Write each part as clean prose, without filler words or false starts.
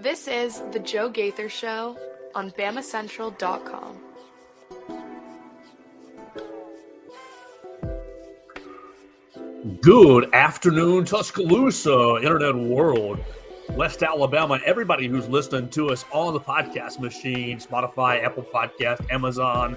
This is The Joe Gaither Show on BamaCentral.com. Good afternoon, Tuscaloosa, Internet World, West Alabama, everybody who's listening to us on the podcast machine, Spotify, Apple Podcast, Amazon.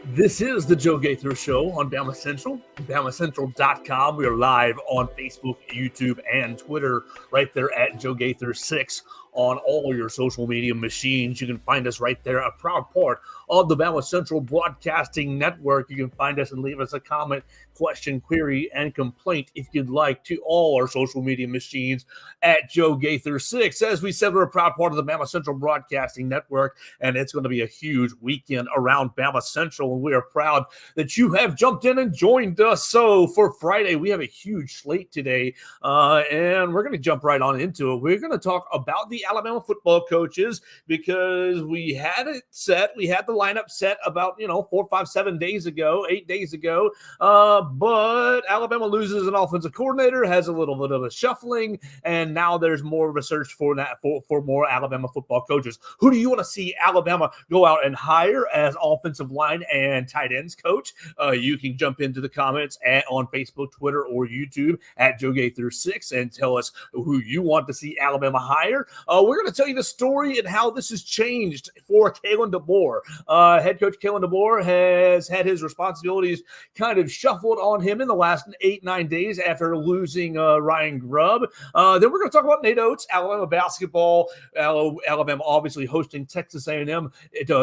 This is the Joe Gaither Show on BamaCentral, BamaCentral.com. We are live on Facebook, YouTube, and Twitter right there at Joe Gaither 6 on all your social media machines. You can find us right there, a proud part of the BamaCentral Broadcasting Network. You can find us and leave us a comment, question, query, and complaint if you'd like to all our social media machines at Joe Gaither 6. As we said, we're a proud part of the BamaCentral Broadcasting Network, and it's going to be a huge weekend around BamaCentral, and we are proud that you have jumped in and joined us. So for Friday, we have a huge slate today, and we're going to jump right on into it. We're going to talk about the Alabama football coaches because we had it set. We had the lineup set about, 4, 5, 7 days ago, 8 days ago. But Alabama loses an offensive coordinator, has a little bit of a shuffling, and now there's more of a search for that for more Alabama football coaches. Who do you want to see Alabama go out and hire as offensive line and tight ends coach? You can jump into the comments on Facebook, Twitter, or YouTube at Joe Gaither 6 and tell us who you want to see Alabama hire. We're going to tell you the story and how this has changed for Kalen DeBoer. Head coach Kalen DeBoer has had his responsibilities kind of shuffled on him in the last 8-9 days after losing Ryan Grubb. Then we're going to talk about Nate Oates, Alabama basketball. Alabama obviously hosting Texas A&M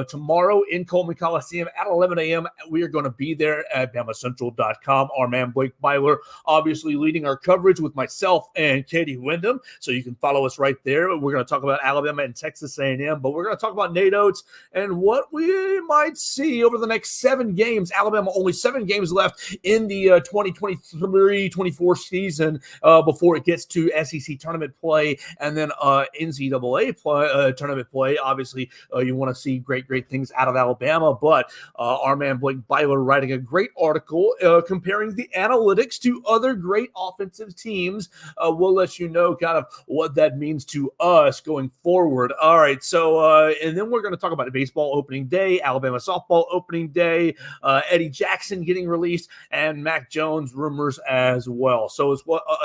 tomorrow in Coleman Coliseum at 11 a.m. We are going to be there at BamaCentral.com. Our man Blake Byler obviously leading our coverage with myself and Katie Wyndham. So you can follow us right there. We're going to talk about Alabama and Texas A&M, but we're going to talk about Nate Oates and what we might see over the next 7 games. Alabama only 7 games left in the 2023-24 season before it gets to SEC tournament play and then NCAA tournament play. Obviously, you want to see great things out of Alabama, but our man Blake Byler writing a great article comparing the analytics to other great offensive teams. We'll let you know kind of what that means to us going forward. All right, so and then we're going to talk about baseball opening day, Alabama softball opening day, Eddie Jackson getting released, and Mac Jones rumors as well. So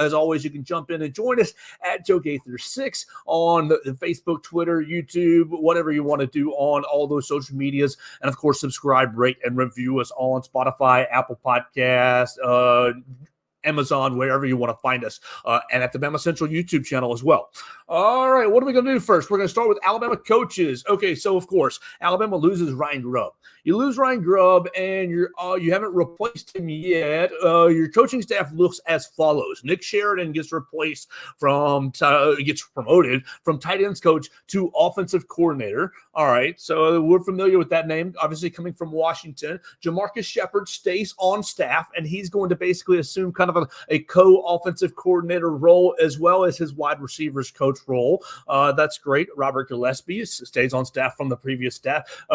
as always, you can jump in and join us at Joe Gaither 6 on the Facebook, Twitter, YouTube, whatever you want to do on all those social medias. And of course, subscribe, rate, and review us all on Spotify, Apple Podcasts, Amazon, wherever you want to find us, and at the BamaCentral YouTube channel as well. All right, what are we going to do first? We're going to start with Alabama coaches. Okay, so of course, Alabama loses Ryan Grubb. You lose Ryan Grubb, and you haven't replaced him yet. Your coaching staff looks as follows: Nick Sheridan gets promoted from tight ends coach to offensive coordinator. All right, so we're familiar with that name, obviously coming from Washington. Jamarcus Shepard stays on staff, and he's going to basically assume kind of a co-offensive coordinator role as well as his wide receivers coach role. That's great. Robert Gillespie stays on staff from the previous staff.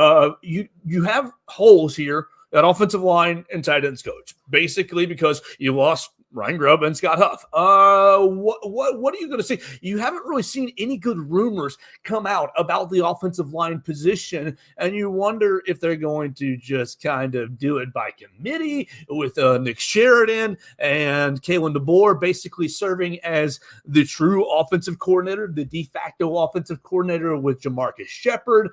You have holes here at offensive line and tight ends coach, basically because you lost Ryan Grubb and Scott Huff. What are you going to see? You haven't really seen any good rumors come out about the offensive line position, and you wonder if they're going to just kind of do it by committee with Nick Sheridan and Kalen DeBoer basically serving as the true offensive coordinator, the de facto offensive coordinator with Jamarcus Shepard,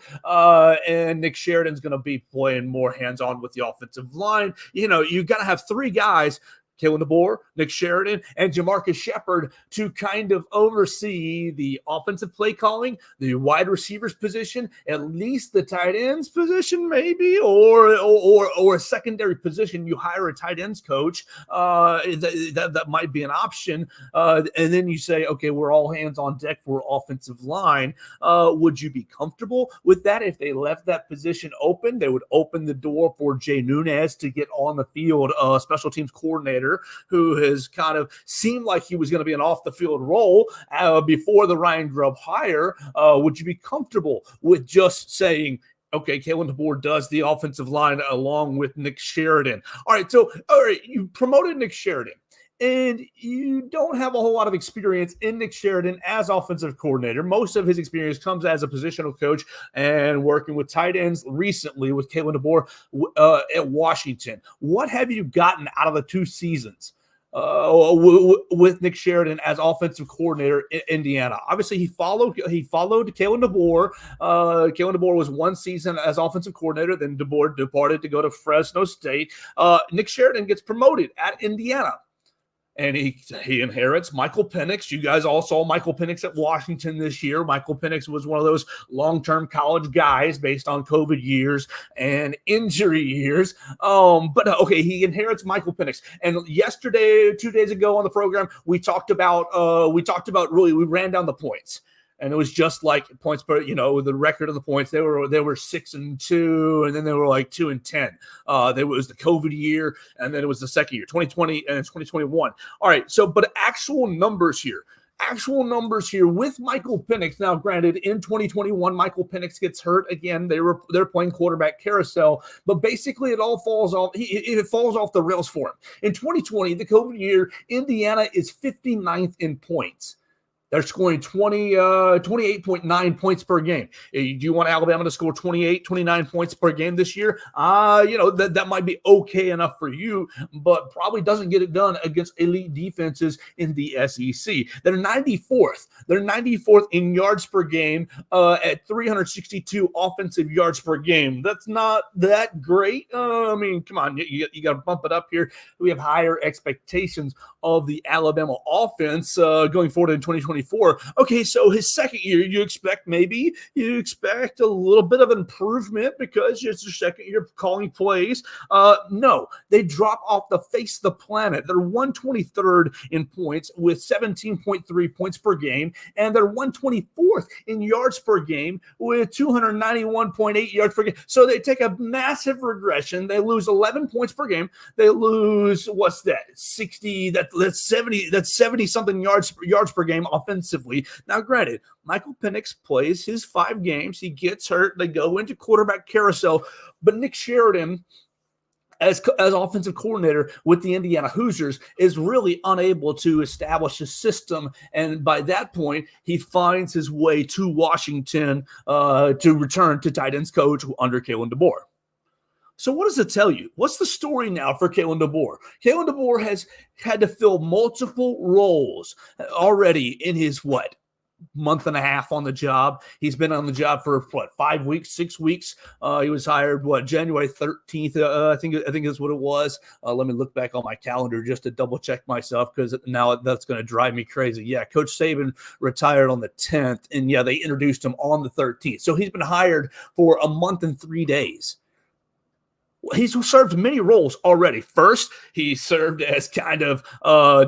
and Nick Sheridan's going to be playing more hands-on with the offensive line. You got to have 3 guys, Kalen DeBoer, Nick Sheridan, and Jamarcus Shepard to kind of oversee the offensive play calling, the wide receivers position, at least the tight ends position, maybe, or a secondary position. You hire a tight ends coach. That might be an option. And then you say, okay, we're all hands on deck for offensive line. Would you be comfortable with that if they left that position open? They would open the door for Jay Nunez to get on the field, special teams coordinator, who has kind of seemed like he was going to be an off-the-field role before the Ryan Grubb hire. Would you be comfortable with just saying, okay, Kalen DeBoer does the offensive line along with Nick Sheridan? All right, you promoted Nick Sheridan. and you don't have a whole lot of experience in Nick Sheridan as offensive coordinator. Most of his experience comes as a positional coach and working with tight ends recently with Kalen DeBoer at Washington. What have you gotten out of the 2 seasons with Nick Sheridan as offensive coordinator in Indiana? Obviously, he followed Kalen DeBoer. Kalen DeBoer was 1 season as offensive coordinator. Then DeBoer departed to go to Fresno State. Nick Sheridan gets promoted at Indiana. And he inherits Michael Penix. You guys all saw Michael Penix at Washington this year. Michael Penix was one of those long-term college guys based on COVID years and injury years. But okay, he inherits Michael Penix. And yesterday, 2 days ago on the program, we ran down the points. And it was just like points per, the record of the points. They were 6-2, and then they were like 2-10. There was the COVID year, and then it was the second year, 2020 and 2021. All right, but actual numbers here with Michael Penix. Now, granted, in 2021, Michael Penix gets hurt again. They're playing quarterback carousel, but basically it all falls off. It falls off the rails for him. In 2020, the COVID year, Indiana is 59th in points. They're scoring 28.9 points per game. Do you want Alabama to score 29 points per game this year? That might be okay enough for you, but probably doesn't get it done against elite defenses in the SEC. They're 94th. They're 94th in yards per game at 362 offensive yards per game. That's not that great. Come on, you got to bump it up here. We have higher expectations of the Alabama offense going forward in 2024. Okay, so his second year, you expect a little bit of improvement because it's your second year calling plays. No, they drop off the face of the planet. They're 123rd in points with 17.3 points per game, and they're 124th in yards per game with 291.8 yards per game. So they take a massive regression. They lose 11 points per game. They lose, 60, that's 70 something yards per game offensively. Now, granted, Michael Penix plays his 5 games. He gets hurt. They go into quarterback carousel. But Nick Sheridan, as offensive coordinator with the Indiana Hoosiers, is really unable to establish a system. And by that point, he finds his way to Washington to return to tight ends coach under Kalen DeBoer. So what does it tell you? What's the story now for Kalen DeBoer? Kalen DeBoer has had to fill multiple roles already in his, month and a half on the job. He's been on the job for 5 weeks, 6 weeks. He was hired January 13th. I think is what it was. Let me look back on my calendar just to double check myself, because now that's going to drive me crazy. Yeah, Coach Saban retired on the 10th, and they introduced him on the 13th. So he's been hired for a month and 3 days. He's served many roles already. First, he served as kind of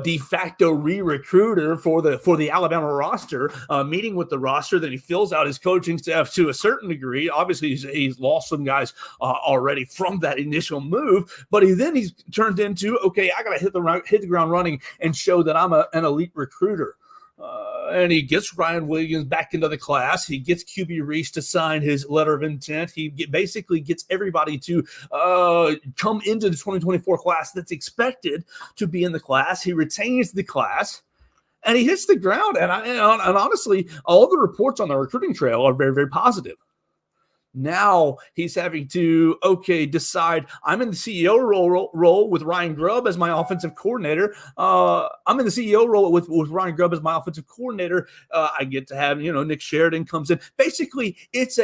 de facto re-recruiter for the Alabama roster, meeting with the roster. Then he fills out his coaching staff to a certain degree. Obviously, he's lost some guys already from that initial move, but he's turned into, okay, I got to hit the ground running and show that I'm an elite recruiter. And he gets Ryan Williams back into the class. He gets QB Reese to sign his letter of intent. He basically gets everybody to come into the 2024 class that's expected to be in the class. He retains the class, and he hits the ground. And honestly, all the reports on the recruiting trail are very, very positive. Now he's having to, decide, I'm in the CEO role with Ryan Grubb as my offensive coordinator. I'm in the CEO role with Ryan Grubb as my offensive coordinator. I get to have, Nick Sheridan comes in. Basically, it's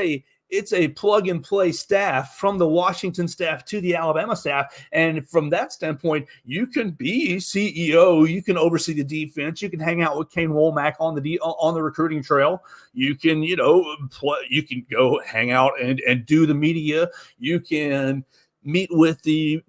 a plug and play staff from the Washington staff to the Alabama staff. And from that standpoint, you can be CEO, you can oversee the defense, you can hang out with Kane Womack on the recruiting trail. You can, you can go hang out and do the media. You can meet with the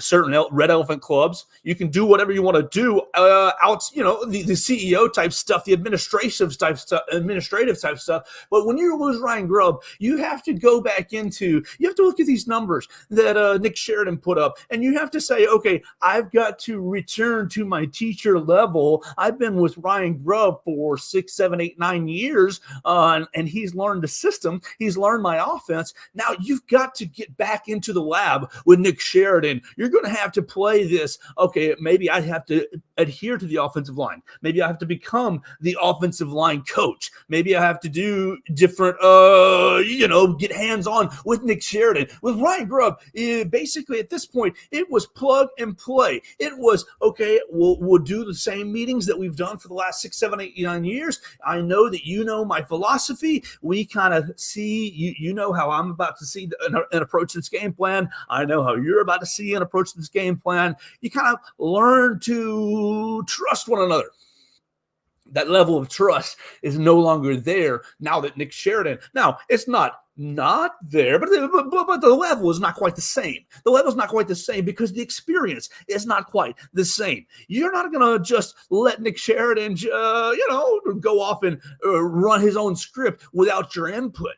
certain Red Elephant clubs. You can do whatever you want to do the CEO type stuff, the administrative type stuff. But when you lose Ryan Grubb, you have to go back you have to look at these numbers that Nick Sheridan put up, and you have to say, okay, I've got to return to my teacher level. I've been with Ryan Grubb for 6, 7, 8, 9 years, and he's learned the system. He's learned my offense. Now you've got to get back into the lab with Nick Sheridan. You're going to have to play this. Okay, maybe I have to adhere to the offensive line. Maybe I have to become the offensive line coach. Maybe I have to do different, get hands-on with Nick Sheridan. With Ryan Grubb, basically at this point, it was plug and play. It was, okay, we'll do the same meetings that we've done for the last 6, 7, 8, 9 years. I know that you know my philosophy. We kind of see, you know how I'm about to see an approach this game plan. I know how you're about to see an approach this game plan. You kind of learn to trust one another. That level of trust is no longer there now that Nick Sheridan. Now, it's not there, but the level is not quite the same. The level is not quite the same because the experience is not quite the same. You're not going to just let Nick Sheridan, go off and run his own script without your input.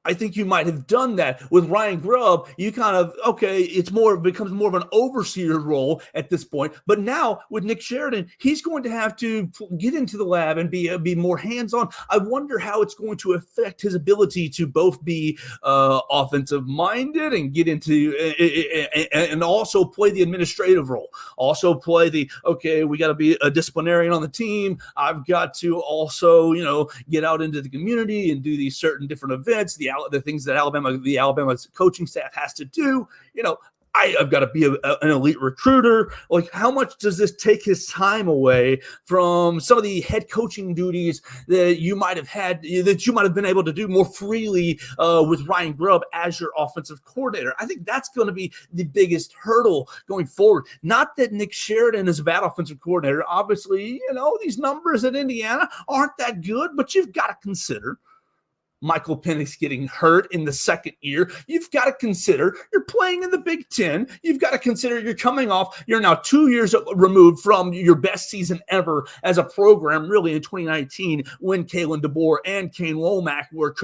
I think you might have done that with Ryan Grubb. You kind of, it becomes more of an overseer role at this point. But now with Nick Sheridan, he's going to have to get into the lab and be more hands-on. I wonder how it's going to affect his ability to both be offensive-minded and get into and also play the administrative role. Also play we got to be a disciplinarian on the team. I've got to also, get out into the community and do these certain different events, the things that Alabama's coaching staff has to do. I've got to be an elite recruiter. Like, how much does this take his time away from some of the head coaching duties that you might have been able to do more freely with Ryan Grubb as your offensive coordinator? I think that's going to be the biggest hurdle going forward. Not that Nick Sheridan is a bad offensive coordinator. Obviously, these numbers at Indiana aren't that good, but you've got to consider Michael Penix getting hurt in the second year. You've got to consider you're playing in the Big Ten. You've got to consider you're now 2 years removed from your best season ever as a program, really in 2019, when Kalen DeBoer and Kane Womack were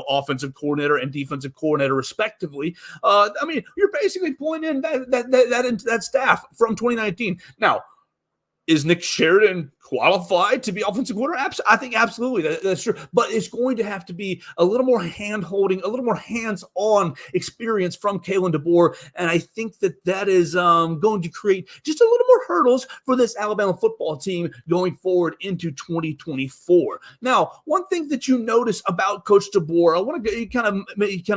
offensive coordinator and defensive coordinator respectively. You're basically pulling in that staff from 2019. Now, is Nick Sheridan qualified to be offensive coordinator? I think absolutely that's true. But it's going to have to be a little more hand-holding, a little more hands-on experience from Kalen DeBoer. And I think that is going to create just a little more hurdles for this Alabama football team going forward into 2024. Now, one thing that you notice about Coach DeBoer, I want to kind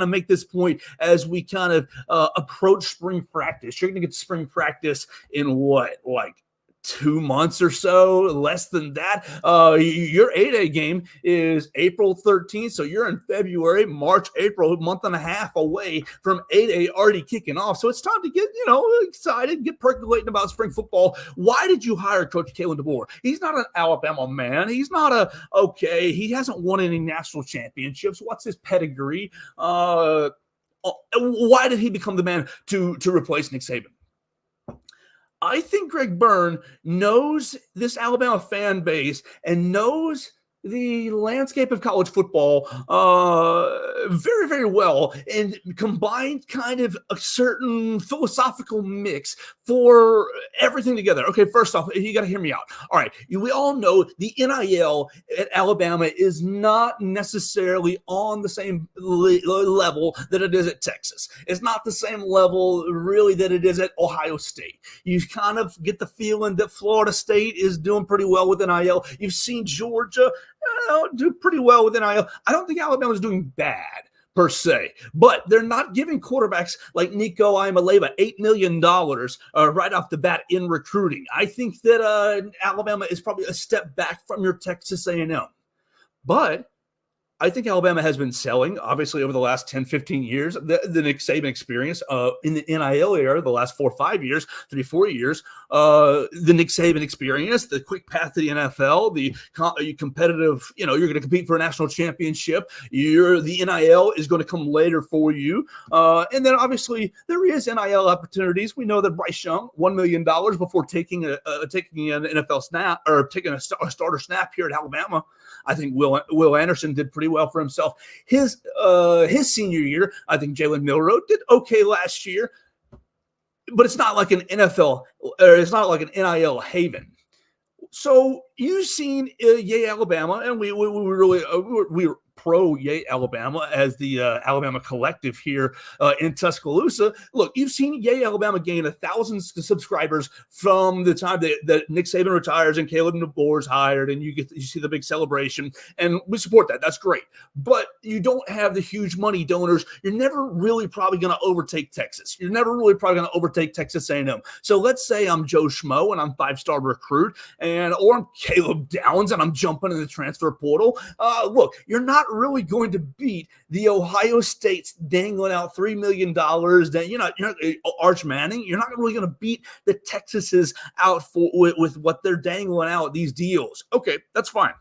of make this point as we kind of approach spring practice. You're going to get to spring practice in 2 months or so, less than that. Your 8A game is April 13th, so you're in February, March, April, a month and a half away from 8A already kicking off. So it's time to get, excited, get percolating about spring football. Why did you hire Coach Kalen DeBoer? He's not an Alabama man. He's not he hasn't won any national championships. What's his pedigree? Why did he become the man to replace Nick Saban? I think Greg Byrne knows this Alabama fan base and knows the landscape of college football very, very well, and combined kind of a certain philosophical mix for everything together. Okay, first off, you got to hear me out. All right, we all know the NIL at Alabama is not necessarily on the same level that it is at Texas. It's not the same level, really, that it is at Ohio State. You kind of get the feeling that Florida State is doing pretty well with NIL. You've seen Georgia do pretty well with NIL. I don't think Alabama's doing bad per se, but they're not giving quarterbacks like Nico Iamaleava $8 million right off the bat in recruiting. I think that Alabama is probably a step back from your Texas A&M. But I think Alabama has been selling, obviously, over the last 10, 15 years, the Nick Saban experience in the NIL era, the last 4 or 5 years, 3 or 4 years, the Nick Saban experience, the quick path to the NFL, the competitive, you're going to compete for a national championship. The NIL is going to come later for you. And then, obviously, there is NIL opportunities. We know that Bryce Young, $1 million before taking an NFL snap or taking a starter snap here at Alabama. I think Will Anderson did pretty well for himself. His senior year, I think Jalen Milroe did okay last year, but it's not like an NFL or it's not like an NIL haven. So you've seen Alabama, and we were pro Yay Alabama as the Alabama collective here in Tuscaloosa. Look, you've seen Yay Alabama gain 1,000 subscribers from the time that Nick Saban retires and Caleb DeBoer is hired, and you see the big celebration, and we support that. That's great. But you don't have the huge money donors. You're never really probably going to overtake Texas. You're never really probably going to overtake Texas A&M. So let's say I'm Joe Schmo and I'm 5-star recruit, or I'm Caleb Downs and I'm jumping in the transfer portal. Look, you're not really going to beat the Ohio State's dangling out $3 million. That you're not Arch Manning. You're not really going to beat the Texases out with what they're dangling out these deals. Okay, that's fine.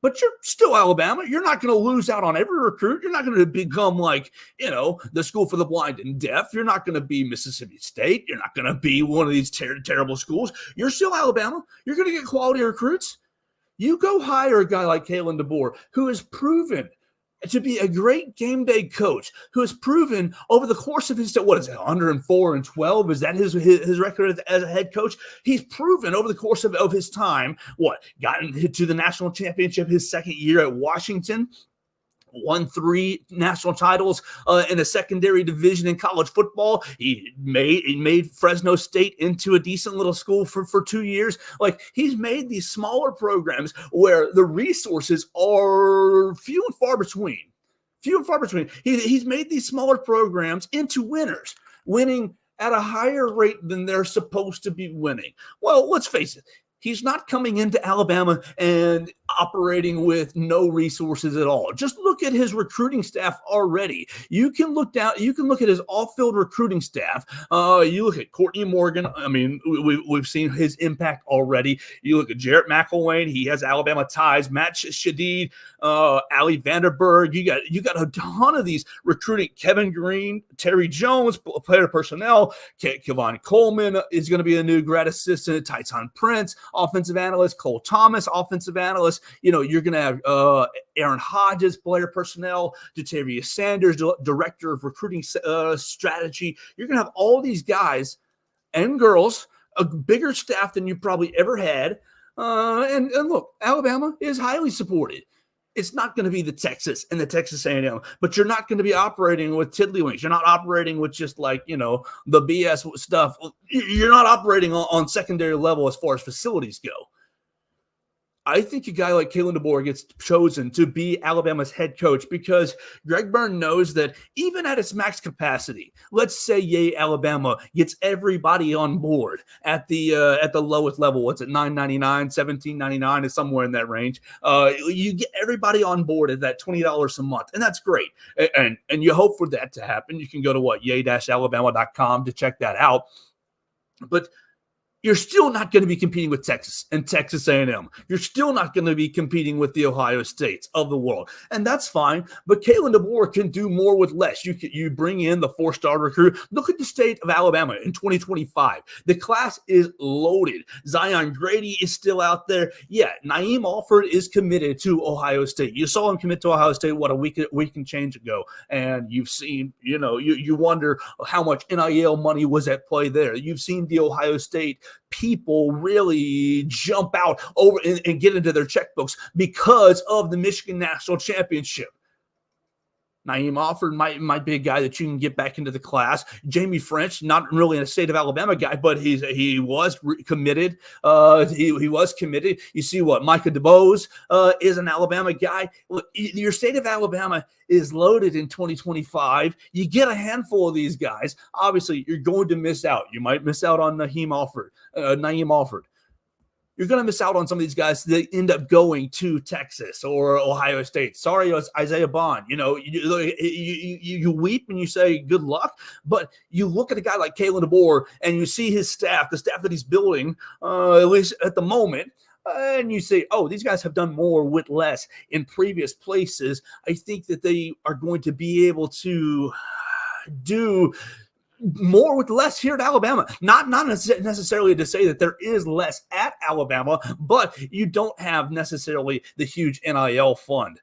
But you're still Alabama. You're not going to lose out on every recruit. You're not going to become like, the school for the blind and deaf. You're not going to be Mississippi State. You're not going to be one of these terrible schools. You're still Alabama. You're going to get quality recruits. You go hire a guy like Kalen DeBoer, who has proven to be a great game day coach, who has proven over the course of his, 104-12? Is that his record as a head coach? He's proven over the course of his time, gotten to the national championship his second year at Washington, won 3 national titles in a secondary division in college football. He made Fresno State into a decent little school for 2 years. Like, he's made these smaller programs where the resources are few and far between. He's made these smaller programs into winners, winning at a higher rate than they're supposed to be winning. Well, let's face it. He's not coming into Alabama and operating with no resources at all. Just look at his recruiting staff already. You can look at his off-field recruiting staff. You look at Courtney Morgan. I mean, we've seen his impact already. You look at Jarrett McElwain. He has Alabama ties. Matt Shadid, Ali Vanderberg. You got a ton of these recruiting. Kevin Green, Terry Jones, player personnel. Kevon Coleman is going to be a new grad assistant. Tyson Prince, offensive analyst. Cole Thomas, offensive analyst. You're going to have Aaron Hodges, player personnel. Jatavius Sanders, director of recruiting strategy. You're going to have all these guys and girls, a bigger staff than you probably ever had. And look, Alabama is highly supported. It's not going to be the Texas and the Texas A&M, but you're not going to be operating with tiddlywinks. You're not operating with just the BS stuff. You're not operating on secondary level as far as facilities go. I think a guy like Kalen DeBoer gets chosen to be Alabama's head coach because Greg Byrne knows that even at its max capacity, let's say Yay Alabama gets everybody on board at the lowest level. What's it, $9.99, $17.99 is somewhere in that range. You get everybody on board at that $20 a month, and that's great. And you hope for that to happen. You can go to yay-alabama.com to check that out. But you're still not going to be competing with Texas and Texas A&M. You're still not going to be competing with the Ohio States of the world. And that's fine, but Kalen DeBoer can do more with less. You bring in the 4-star recruit. Look at the state of Alabama in 2025. The class is loaded. Zion Grady is still out there. Yeah, Naeem Alford is committed to Ohio State. You saw him commit to Ohio State, a week and change ago. And you've seen, you wonder how much NIL money was at play there. You've seen the Ohio State people really jump out over and get into their checkbooks because of the Michigan National Championship. Naeem Alford might be a guy that you can get back into the class. Jamie French, not really a state of Alabama guy, but he was committed. He was committed. You see what Micah DeBose is an Alabama guy. Look, your state of Alabama is loaded in 2025. You get a handful of these guys. Obviously, you're going to miss out. You might miss out on Naeem Alford. You're going to miss out on some of these guys that end up going to Texas or Ohio State. Sorry, Isaiah Bond. You weep and you say good luck, but you look at a guy like Kalen DeBoer and you see his staff, the staff that he's building, at least at the moment, and you say, oh, these guys have done more with less in previous places. I think that they are going to be able to do more with less here at Alabama. Not necessarily to say that there is less at Alabama, but you don't have necessarily the huge NIL fund.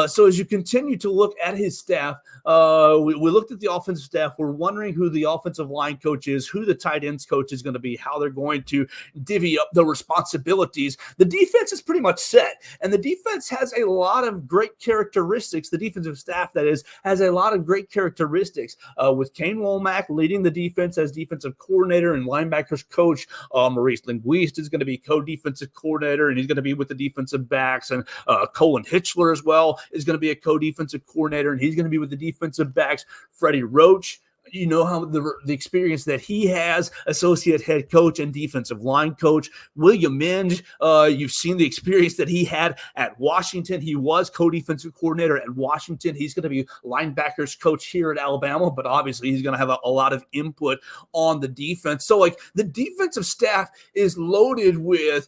So as you continue to look at his staff, we looked at the offensive staff. We're wondering who the offensive line coach is, who the tight ends coach is going to be, how they're going to divvy up the responsibilities. The defense is pretty much set, and the defense has a lot of great characteristics. The defensive staff, that is, has a lot of great characteristics with Kane Womack leading the defense as defensive coordinator and linebackers coach. Maurice Linguiste is going to be co-defensive coordinator, and he's going to be with the defensive backs. And Colin Hitchler as well is going to be a co-defensive coordinator, and he's going to be with the defensive backs. Freddie Roach, you know how the experience that he has, associate head coach and defensive line coach. William Minge, you've seen the experience that he had at Washington. He was co-defensive coordinator at Washington. He's going to be linebackers coach here at Alabama, but obviously he's going to have a lot of input on the defense. So like the defensive staff is loaded with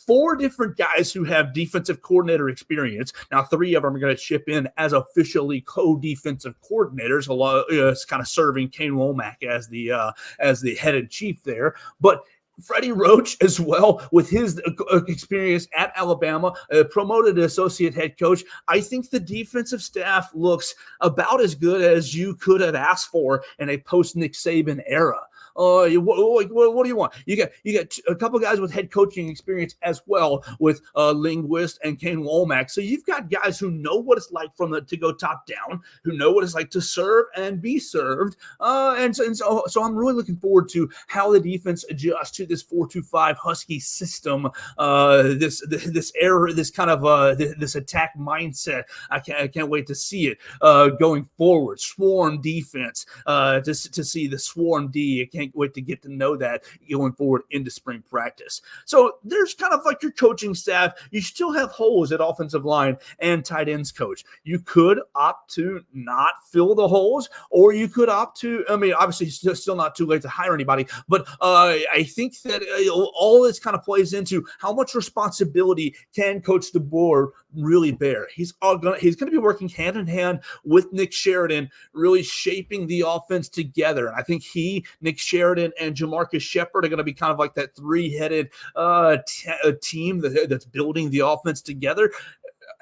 4 different guys who have defensive coordinator experience. Now 3 of them are going to chip in as officially co-defensive coordinators, kind of serving Kane Womack as the head and chief there. But Freddie Roach as well, with his experience at Alabama, promoted associate head coach. I think the defensive staff looks about as good as you could have asked for in a post-Nick Saban era. What do you want? You got a couple guys with head coaching experience as well, with Linguist and Kane Womack. So you've got guys who know what it's like to go top down, who know what it's like to serve and be served. So I'm really looking forward to how the defense adjusts to this 4-2-5 Husky system. This era, this kind of this attack mindset. I can't wait to see it going forward. Swarm defense, to see the swarm D. I can't wait to get to know that going forward into spring practice. So there's kind of like your coaching staff. You still have holes at offensive line and tight ends coach. You could opt to not fill the holes, or you could opt to, obviously it's still not too late to hire anybody, but I think that all this kind of plays into how much responsibility can Coach DeBoer really bear. He's going to be working hand in hand with Nick Sheridan, really shaping the offense together. And I think Nick Sheridan and Jamarcus Shepard are going to be kind of like that 3-headed team that's building the offense together.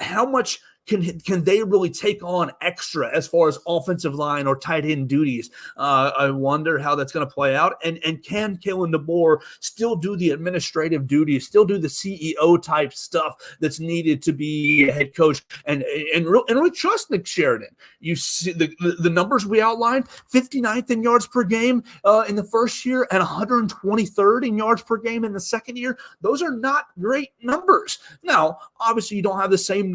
How much can they really take on extra as far as offensive line or tight end duties? I wonder how that's going to play out. And can Kalen DeBoer still do the administrative duties, still do the CEO type stuff that's needed to be a head coach and really trust Nick Sheridan? You see the numbers we outlined: 59th in yards per game in the first year and 123rd in yards per game in the second year. Those are not great numbers. Now, obviously, you don't have the same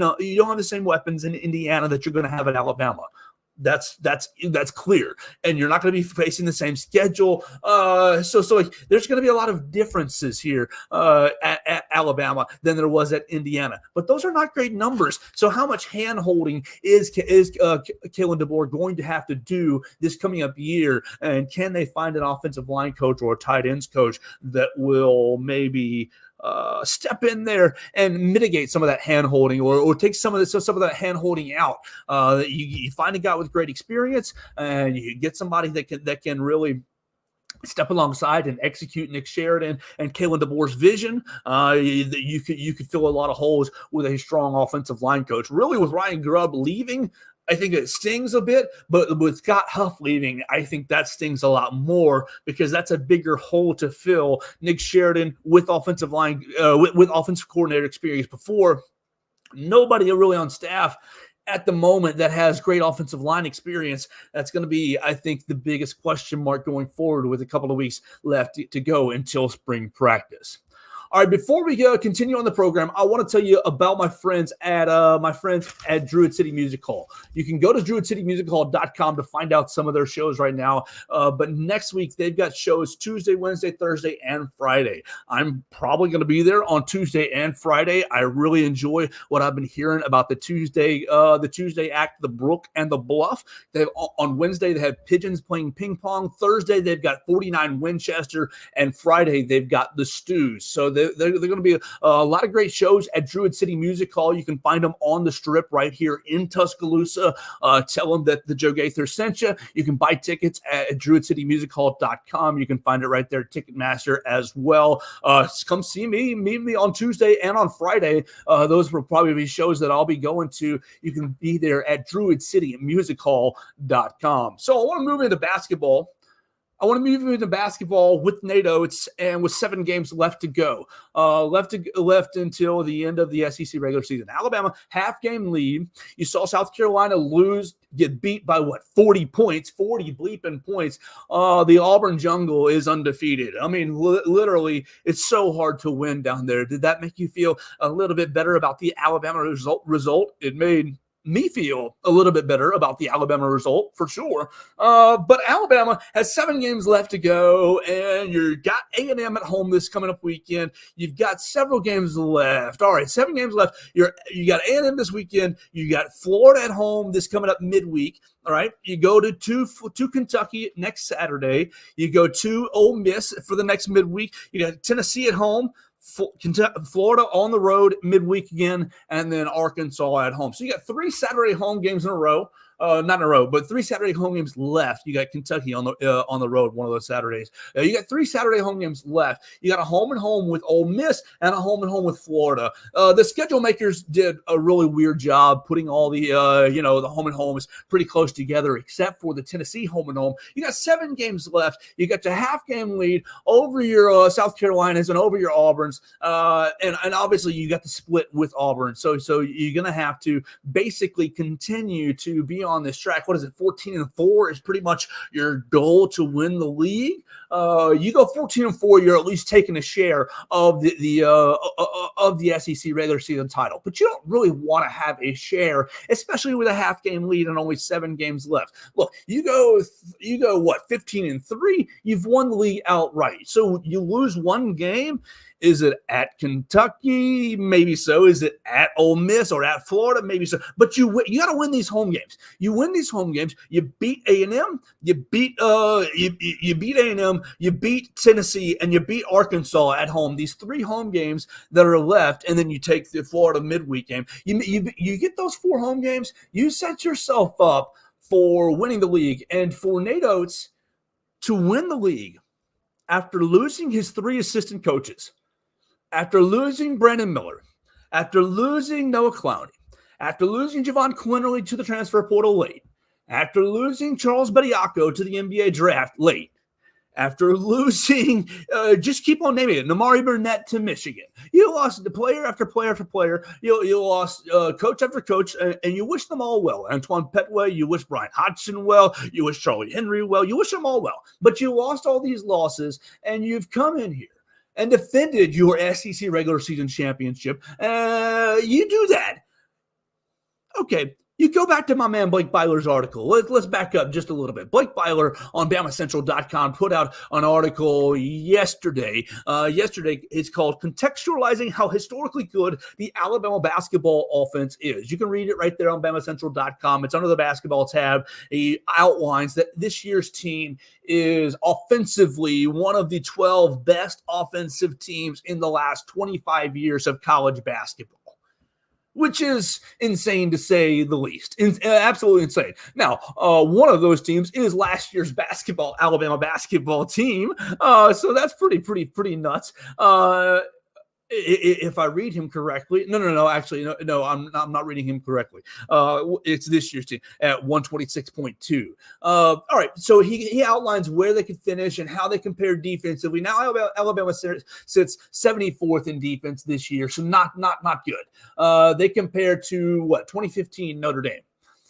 weapons in Indiana that you're going to have at Alabama. That's clear, and you're not going to be facing the same schedule. So like there's going to be a lot of differences here at Alabama than there was at Indiana. But those are not great numbers. So how much hand holding is Kalen DeBoer going to have to do this coming up year? And can they find an offensive line coach or a tight ends coach that will maybe step in there and mitigate some of that hand holding, or take some of that hand holding out? You find a guy with great experience, and you get somebody that can really step alongside and execute Nick Sheridan and Kalen DeBoer's vision. You could fill a lot of holes with a strong offensive line coach. Really, with Ryan Grubb leaving, I think it stings a bit, but with Scott Huff leaving, I think that stings a lot more, because that's a bigger hole to fill. Nick Sheridan with offensive line, with offensive coordinator experience before. Nobody really on staff at the moment that has great offensive line experience. That's going to be, I think, the biggest question mark going forward, with a couple of weeks left to go until spring practice. All right, before we continue on the program, I want to tell you about my friends at Druid City Music Hall. You can go to druidcitymusichall.com to find out some of their shows right now. But next week, they've got shows Tuesday, Wednesday, Thursday, and Friday. I'm probably going to be there on Tuesday and Friday. I really enjoy what I've been hearing about the Tuesday act, the Brook and the Bluff. On Wednesday, they have Pigeons playing ping pong. Thursday, they've got 49 Winchester. And Friday, they've got the Stews. So they're going to be a lot of great shows at Druid City Music Hall. You can find them on the Strip right here in Tuscaloosa. Tell them that the Joe Gaither sent you. You can buy tickets at druidcitymusichall.com. You can find it right there at Ticketmaster as well. Come see me. Meet me on Tuesday and on Friday. Those will probably be shows that I'll be going to. You can be there at druidcitymusichall.com. So I want to move into basketball. With Nate Oates and with 7 games left to go. Left until the end of the SEC regular season. Alabama, half-game lead. You saw South Carolina get beat by 40 points, 40 bleeping points. The Auburn Jungle is undefeated. I mean, literally, it's so hard to win down there. Did that make you feel a little bit better about the Alabama result? It made me feel a little bit better about the Alabama result for sure. But Alabama has 7 games left to go, and you've got A&M at home this coming up weekend. You've got several games left. All right, 7 games left. You got A&M this weekend. You got Florida at home this coming up midweek. All right, you go to Kentucky next Saturday. You go to Ole Miss for the next midweek. You got Tennessee at home. Florida on the road midweek again, and then Arkansas at home. So you got 3 Saturday home games in a row. Not in a row, but 3 Saturday home games left. You got Kentucky on the road one of those Saturdays. You got 3 Saturday home games left. You got a home and home with Ole Miss and a home and home with Florida. The schedule makers did a really weird job putting all the the home and homes pretty close together, except for the Tennessee home and home. You got 7 games left. You got your half game lead over your South Carolinas and over your Auburns, and obviously you got the split with Auburn. So you're gonna have to basically continue to be on this track. What is it? 14-4 is pretty much your goal to win the league. You go 14-4, you're at least taking a share of the SEC regular season title. But you don't really want to have a share, especially with a half game lead and only 7 games left. Look, you go 15-3, you've won the league outright. So you lose 1 game. Is it at Kentucky? Maybe so. Is it at Ole Miss or at Florida? Maybe so. But you got to win these home games. You win these home games. You beat A&M. You beat A&M. You beat Tennessee, and you beat Arkansas at home. These 3 home games that are left, and then you take the Florida midweek game. You get those 4 home games. You set yourself up for winning the league, and for Nate Oates to win the league after losing his 3 assistant coaches. After losing Brandon Miller, after losing Noah Clowney, after losing Javon Quinterly to the transfer portal late, after losing Charles Bediako to the NBA draft late, after losing, just keep on naming it, Namari Burnett to Michigan. You lost the player after player after player. You lost coach after coach, and you wish them all well. Antoine Petway, you wish Brian Hodgson well. You wish Charlie Henry well. You wish them all well. But you lost all these losses, and you've come in here and defended your SEC regular season championship. You do that. Okay. You go back to my man Blake Byler's article. Let's back up just a little bit. Blake Byler on BamaCentral.com put out an article yesterday. It's called Contextualizing How Historically Good the Alabama Basketball Offense Is. You can read it right there on BamaCentral.com. It's under the basketball tab. He outlines that this year's team is offensively one of the 12 best offensive teams in the last 25 years of college basketball, which is insane to say the least. Absolutely insane. Now, one of those teams is last year's Alabama basketball team. So that's pretty nuts. If I read him correctly, no, I'm not reading him correctly. It's this year's team at 126.2. All right, so he outlines where they could finish and how they compare defensively. Now Alabama sits 74th in defense this year, so not good. They compare to 2015 Notre Dame.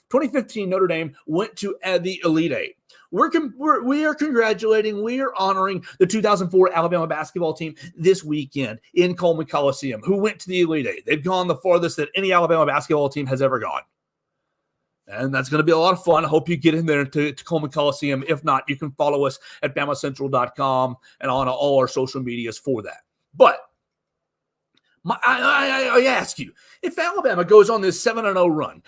2015 Notre Dame went to the Elite Eight. We are congratulating, we are honoring the 2004 Alabama basketball team this weekend in Coleman Coliseum, who went to the Elite Eight. They've gone the farthest that any Alabama basketball team has ever gone. And that's going to be a lot of fun. I hope you get in there to Coleman Coliseum. If not, you can follow us at BamaCentral.com and on all our social medias for that. But I ask you, if Alabama goes on this 7-0 run,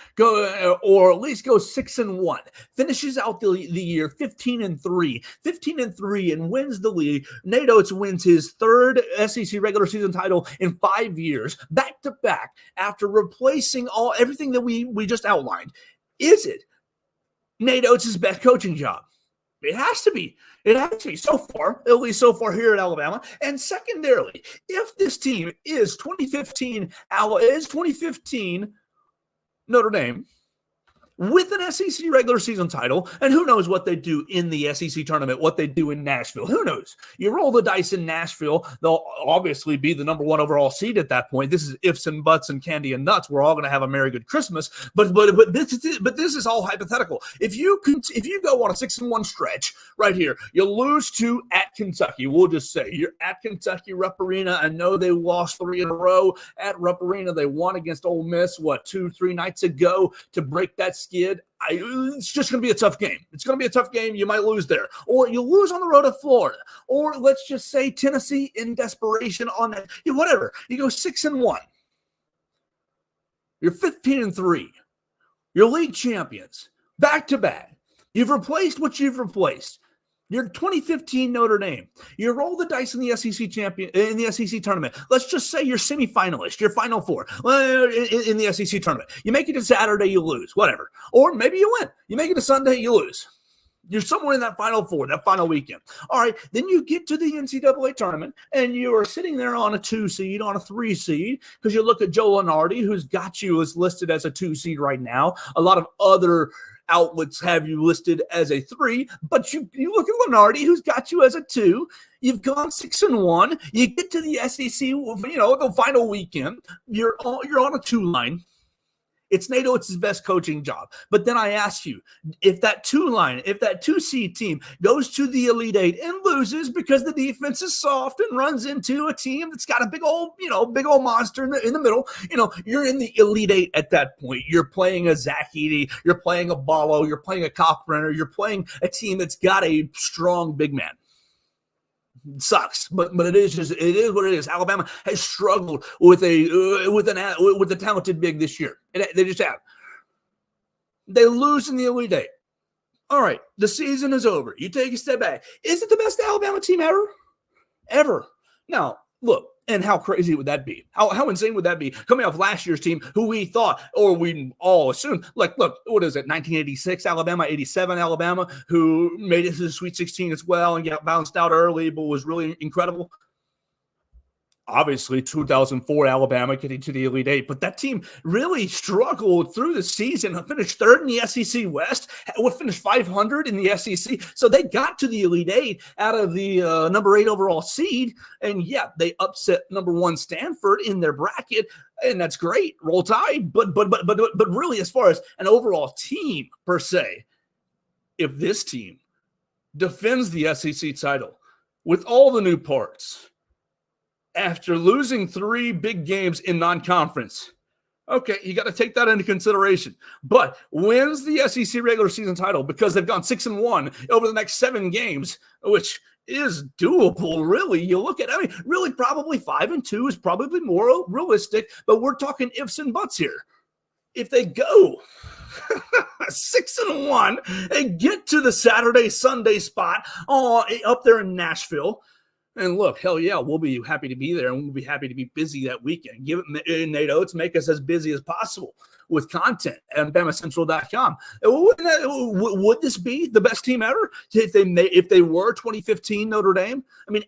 or at least goes 6-1, finishes out the year 15-3, and wins the league, Nate Oates wins his third SEC regular season title in 5 years, back to back, after replacing everything that we just outlined. Is it Nate Oates' best coaching job? It has to be. It has to be so far, at least so far here at Alabama. And secondarily, if this team is 2015 Notre Dame with an SEC regular season title, and who knows what they do in the SEC tournament, what they do in Nashville. Who knows? You roll the dice in Nashville, they'll obviously be the number 1 overall seed at that point. This is ifs and buts and candy and nuts. We're all going to have a Merry Good Christmas, but this is all hypothetical. If you go on a 6-1 stretch right here, you lose to at Kentucky. We'll just say you're at Kentucky, Rupp Arena. I know they lost 3 in a row at Rupp Arena. They won against Ole Miss 2-3 nights ago to break that skid. It's just going to be a tough game. It's going to be a tough game. You might lose there, or you lose on the road at Florida, or let's just say Tennessee in desperation on that. Whatever. You go 6-1. You're 15-3. You're league champions back to back. You've replaced what you've replaced. You're 2015 Notre Dame. You roll the dice in the SEC tournament. Let's just say you're semifinalist. You're Final Four in the SEC tournament. You make it to Saturday, you lose, whatever. Or maybe you win. You make it to Sunday, you lose. You're somewhere in that Final Four, that final weekend. All right, then you get to the NCAA tournament, and you are sitting there on a 2 seed, on a 3 seed, because you look at Joe Lunardi, who's got you as listed as a 2 seed right now. A lot of other outlets have you listed as a 3, but you look at Lunardi, who's got you as a 2. You've gone 6-1. You get to the SEC, the final weekend. You're on a 2 line. It's Nate Oates' best coaching job. But then I ask you, if that 2 seed team goes to the Elite Eight and loses because the defense is soft and runs into a team that's got a big old monster in the middle, you're in the Elite Eight at that point. You're playing a Zach Edey, you're playing a Ballo, you're playing a Cockbrenner, you're playing a team that's got a strong big man. It sucks, but it is what it is. Alabama has struggled with a talented big this year. They just have. They lose in the Elite Eight. All right, the season is over. You take a step back. Is it the best Alabama team ever? Ever? Now, look. And how crazy would that be? How insane would that be? Coming off last year's team, who we thought, or we all assumed, look, what is it, 1986 Alabama, 87 Alabama, who made it to the Sweet 16 as well and got bounced out early, but was really incredible. Obviously, 2004 Alabama getting to the Elite Eight, but that team really struggled through the season. Finished 3rd in the SEC West, would finish 500 in the SEC. So they got to the Elite Eight out of the number 8 overall seed, and yeah, they upset number 1 Stanford in their bracket, and that's great. Roll Tide, but really, as far as an overall team per se, if this team defends the SEC title with all the new parts, after losing 3 big games in non-conference, okay, you got to take that into consideration. But wins the SEC regular season title because they've gone 6-1 over the next 7 games, which is doable, really. You look at, really probably 5-2 is probably more realistic, but we're talking ifs and buts here. If they go 6-1 and get to the Saturday, Sunday spot up there in Nashville, and look, hell yeah, we'll be happy to be there, and we'll be happy to be busy that weekend. Give it Nate Oates, make us as busy as possible with content at BamaCentral.com. Would this be the best team ever if they were 2015 Notre Dame?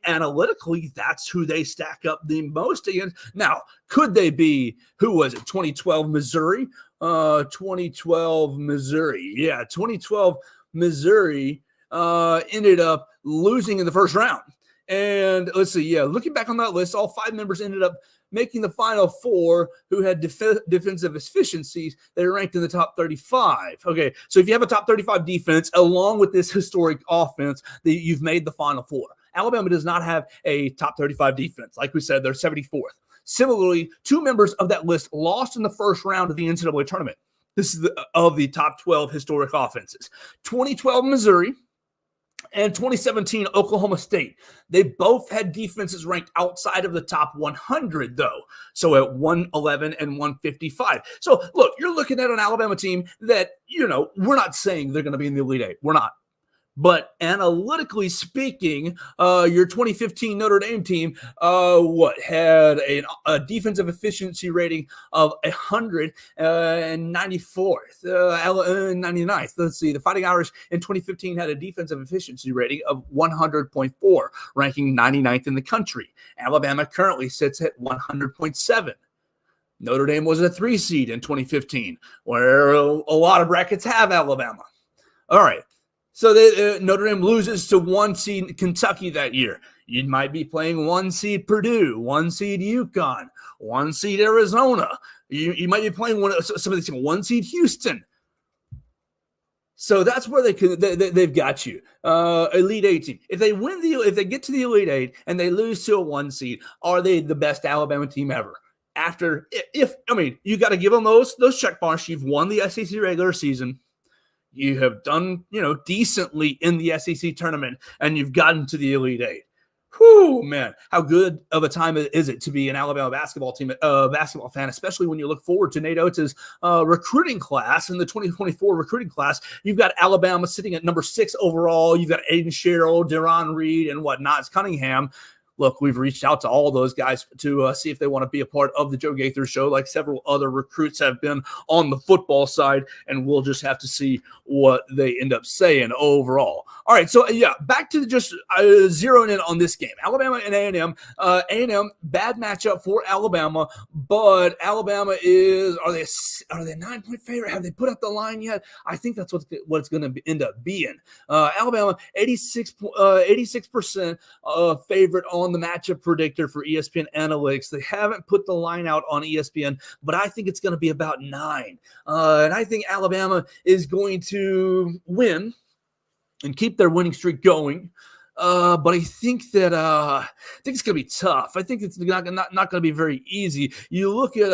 Analytically, that's who they stack up the most against. Now, could they be, 2012 Missouri? 2012 Missouri. Yeah, 2012 Missouri ended up losing in the first round. And let's see, looking back on that list, all 5 members ended up making the Final Four who had defensive efficiencies. They were ranked in the top 35. Okay, so if you have a top 35 defense along with this historic offense, you've made the Final Four. Alabama does not have a top 35 defense. Like we said, they're 74th. Similarly, 2 members of that list lost in the first round of the NCAA tournament. This is of the top 12 historic offenses. 2012 Missouri And 2017, Oklahoma State. They both had defenses ranked outside of the top 100, though. So at 111 and 155. So, look, you're looking at an Alabama team that, we're not saying they're going to be in the Elite Eight. We're not. But analytically speaking, your 2015 Notre Dame team, had a defensive efficiency rating of 194th, 99th. Let's see. The Fighting Irish in 2015 had a defensive efficiency rating of 100.4, ranking 99th in the country. Alabama currently sits at 100.7. Notre Dame was a 3 seed in 2015, where a lot of brackets have Alabama. All right. So Notre Dame loses to 1 seed Kentucky that year. You might be playing 1 seed Purdue, 1 seed UConn, 1 seed Arizona. You might be playing some of these 1 seed Houston. So that's where they've got you. Elite Eight team. If they get to the Elite Eight and they lose to a 1 seed, are they the best Alabama team ever? You got to give them those check marks. You've won the SEC regular season. You have done, decently in the SEC tournament, and you've gotten to the Elite Eight. Whew, man, how good of a time is it to be an Alabama basketball fan, especially when you look forward to Nate Oates' recruiting class in the 2024 recruiting class. You've got Alabama sitting at number 6 overall. You've got Aiden Sherrill, Deron Reed, and whatnot. Cunningham. Look, we've reached out to all those guys to see if they want to be a part of the Joe Gaither show, like several other recruits have been on the football side, and we'll just have to see what they end up saying overall. All right, so back to just zeroing in on this game. Alabama and A&M. A&M, bad matchup for Alabama, but Alabama are they a 9-point favorite? Have they put up the line yet? I think that's what it's going to end up being. Alabama, 86% favorite on the matchup predictor for ESPN Analytics. They haven't put the line out on ESPN, but I think it's going to be about 9. And I think Alabama is going to win and keep their winning streak going. But I think it's going to be tough. I think it's not going to be very easy. You look at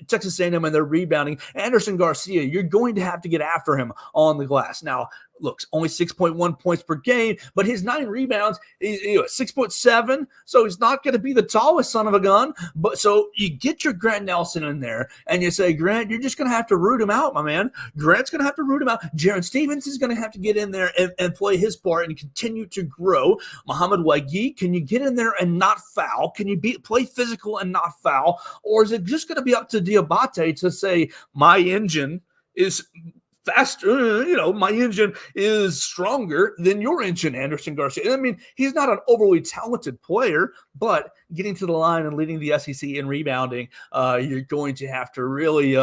Texas A&M and their rebounding. Anderson Garcia, you're going to have to get after him on the glass. Now, looks only 6.1 points per game, but his 9 rebounds, 6.7. So he's not going to be the tallest son of a gun. But so you get your Grant Nelson in there and you say, Grant, you're just going to have to root him out, my man. Grant's going to have to root him out. Jaron Stevens is going to have to get in there and play his part and continue to grow. Muhammad Wagi, can you get in there and not foul? Can you play physical and not foul? Or is it just going to be up to Diabate to say, my engine is faster, my engine is stronger than your engine, Anderson Garcia. I mean, he's not an overly talented player, but getting to the line and leading the SEC in rebounding, you're going to have to really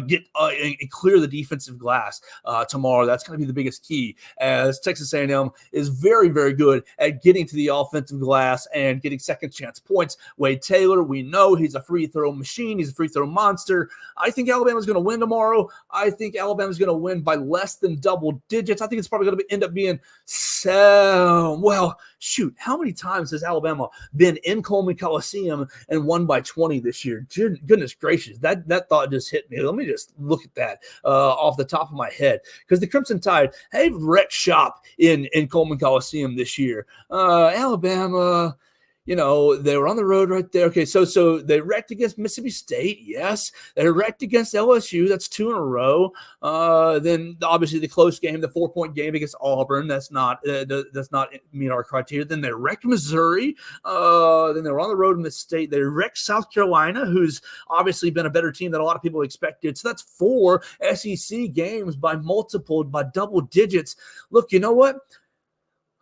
get and clear the defensive glass tomorrow. That's going to be the biggest key, as Texas A&M is very, very good at getting to the offensive glass and getting second chance points. Wade Taylor, we know he's a free throw machine. He's a free throw monster. I think Alabama's going to win tomorrow. I think Alabama's going to win by less than double digits. I think it's probably going to end up being how many times has Alabama been in Coleman Coliseum and won by 20 this year? Goodness gracious, that thought just hit me. Let me just look at that off the top of my head, because the Crimson Tide, they've wrecked shop in Coleman Coliseum this year. Alabama, they were on the road right there. Okay, so they wrecked against Mississippi State. Yes, they wrecked against LSU. That's 2 in a row. Then obviously the close game, the 4-point game against Auburn. That's not meet our criteria. Then they wrecked Missouri. Then they were on the road in Mississippi State. They wrecked South Carolina, who's obviously been a better team than a lot of people expected. So that's 4 SEC games by double digits. Look, you know what?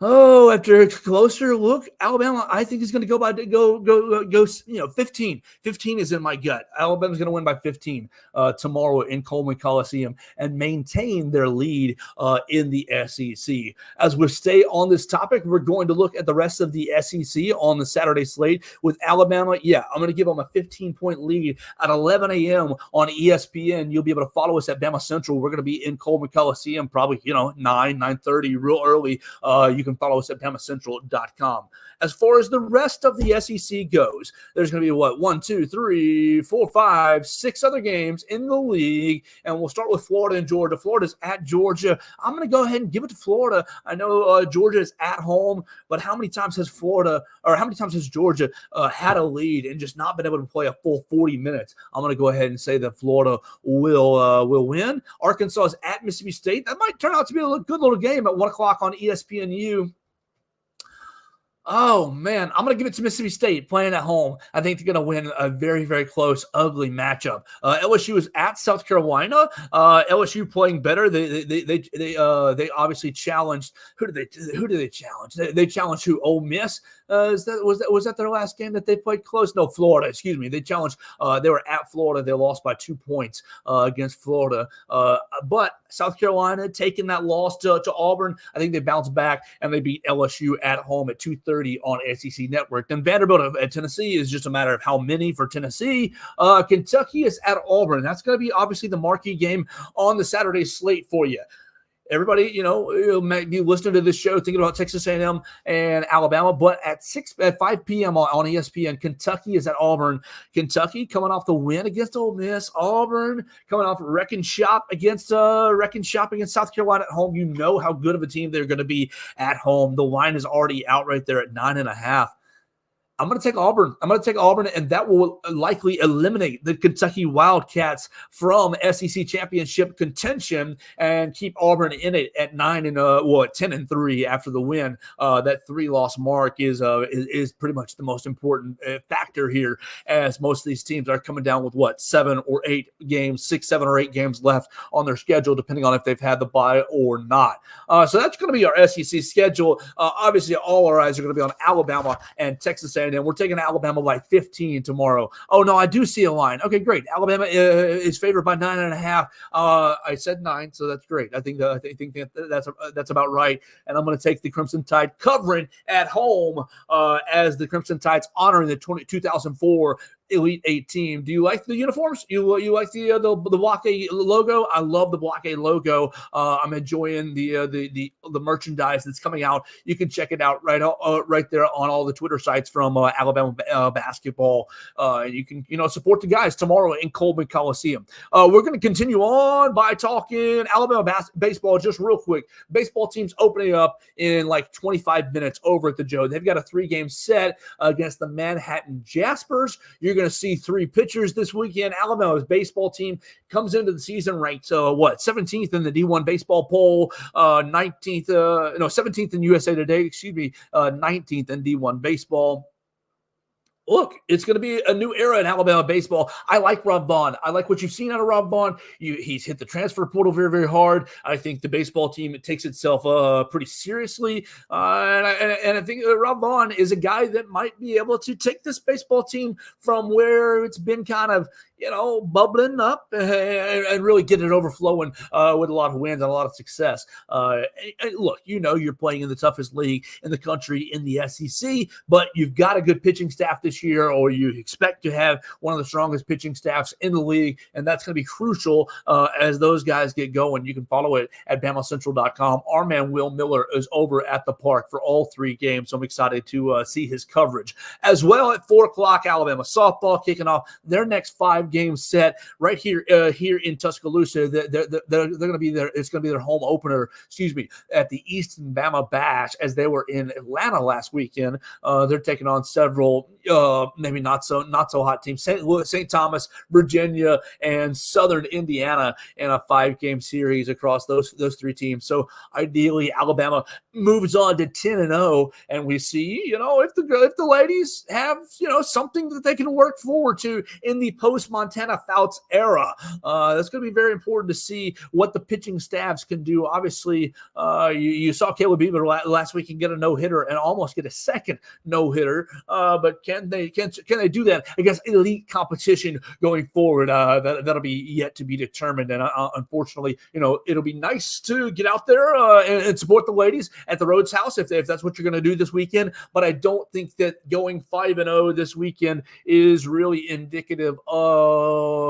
Oh, after a closer look, Alabama, I think is going to go 15. 15 is in my gut. Alabama's going to win by 15 tomorrow in Coleman Coliseum and maintain their lead in the SEC. As we stay on this topic, we're going to look at the rest of the SEC on the Saturday slate with Alabama. Yeah, I'm going to give them a 15-point lead at 11 a.m. on ESPN. You'll be able to follow us at BamaCentral. We're going to be in Coleman Coliseum probably, 9:30 real early. You can can follow us at BamaCentral.com. As far as the rest of the SEC goes, there's going to be 1, 2, 3, 4, 5, 6 other games in the league, and we'll start with Florida and Georgia. Florida's at Georgia. I'm going to go ahead and give it to Florida. I know Georgia is at home, but how many times has Georgia had a lead and just not been able to play a full 40 minutes? I'm going to go ahead and say that Florida will win. Arkansas is at Mississippi State. That might turn out to be a good little game at 1 o'clock on ESPNU. Oh, man, I'm going to give it to Mississippi State playing at home. I think they're going to win a very, very close, ugly matchup. LSU is at South Carolina. LSU playing better. They obviously challenged. Who did they challenge? They challenged who? Ole Miss. Was that their last game that they played close? No, Florida. Excuse me. They challenged. They were at Florida. They lost by 2 points against Florida. But South Carolina taking that loss to Auburn. I think they bounced back and they beat LSU at home at 2:30 on SEC Network. Then Vanderbilt at Tennessee is just a matter of how many for Tennessee. Kentucky is at Auburn. That's going to be obviously the marquee game on the Saturday slate for you. Everybody, you might be listening to this show thinking about Texas A&M and Alabama, but at 5 p.m. on ESPN, Kentucky is at Auburn. Kentucky coming off the win against Ole Miss. Auburn coming off wrecking shop against South Carolina at home. You know how good of a team they're going to be at home. The line is already out right there at 9.5. I'm going to take Auburn. And that will likely eliminate the Kentucky Wildcats from SEC championship contention and keep Auburn in it at 10-3 after the win. That 3-loss mark is pretty much the most important factor here, as most of these teams are coming down with 7 or 8 games, 6, 7 or 8 games left on their schedule, depending on if they've had the bye or not. So that's going to be our SEC schedule. Obviously, all our eyes are going to be on Alabama and Texas A&M. We're taking Alabama by 15 tomorrow. Oh, no, I do see a line. Okay, great. Alabama is favored by 9.5. I said 9, so that's great. I think that's about right. And I'm going to take the Crimson Tide covering at home as the Crimson Tide's honoring the 2004 Elite 8 team. Do you like the uniforms? You like the Block A logo? I love the Block A logo. I'm enjoying the merchandise that's coming out. You can check it out right there on all the Twitter sites from Alabama basketball. You can support the guys tomorrow in Coleman Coliseum. We're going to continue on by talking Alabama baseball just real quick. Baseball team's opening up in like 25 minutes over at the Joe. They've got a 3-game set against the Manhattan Jaspers. You're going to see 3 pitchers this weekend. Alabama's baseball team comes into the season ranked 17th in the D1 baseball poll, 17th in USA Today, 19th in D1 baseball. Look, it's going to be a new era in Alabama baseball. I like Rob Vaughn. I like what you've seen out of Rob Vaughn. He's hit the transfer portal very, very hard. I think the baseball team takes itself pretty seriously. And I think Rob Vaughn is a guy that might be able to take this baseball team from where it's been kind of, bubbling up and really get it overflowing with a lot of wins and a lot of success. And look, you're playing in the toughest league in the country in the SEC, but you've got a good pitching staff this year, or you expect to have one of the strongest pitching staffs in the league, and that's going to be crucial as those guys get going. You can follow it at BamaCentral.com. Our man Will Miller is over at the park for all 3 games, so I'm excited to see his coverage. As well, at 4 o'clock, Alabama softball kicking off their next 5-game set right here in Tuscaloosa. They're going to be there. It's going to be their home opener, at the Easton Bama Bash, as they were in Atlanta last weekend. They're taking on several maybe not so hot teams: St. Louis, St. Thomas, Virginia, and Southern Indiana in a 5-game series across those 3 teams. So ideally, Alabama moves on to 10-0, and we see if the ladies have something that they can work forward to in the post Montana Fouts era. That's going to be very important to see what the pitching staffs can do. Obviously, you saw Caleb Beaver last week and get a no-hitter and almost get a second no-hitter. But can they do that against elite competition going forward? That'll be yet to be determined. And unfortunately, it'll be nice to get out there and support the ladies at the Rhodes House if that's what you're going to do this weekend. But I don't think that going 5-0 this weekend is really indicative of